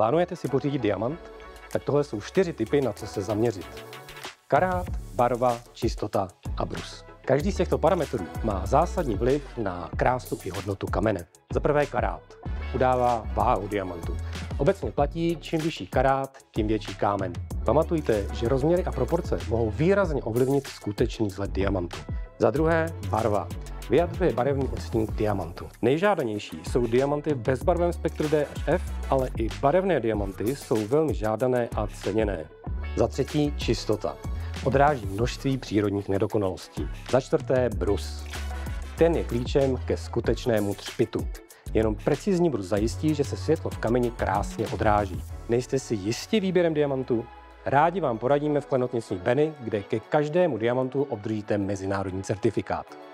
Plánujete si pořídit diamant? Tak tohle jsou 4 typy, na co se zaměřit. Karát, barva, čistota a brus. Každý z těchto parametrů má zásadní vliv na krásu i hodnotu kamene. Za prvé karát. Udává váhu diamantu. Obecně platí, čím vyšší karát, tím větší kámen. Pamatujte, že rozměry a proporce mohou výrazně ovlivnit skutečný vzhled diamantu. Za druhé, barva. Vyjadřuje barevný odstín diamantu. Nejžádanější jsou diamanty v bezbarvém spektru D až F, ale i barevné diamanty jsou velmi žádané a ceněné. Za třetí, čistota. Odráží množství přírodních nedokonalostí. Za čtvrté, brus. Ten je klíčem ke skutečnému třpitu. Jenom precizní brus zajistí, že se světlo v kameni krásně odráží. Nejste si jistí výběrem diamantu? Rádi vám poradíme v klenotnictví Benny, kde ke každému diamantu obdržíte mezinárodní certifikát.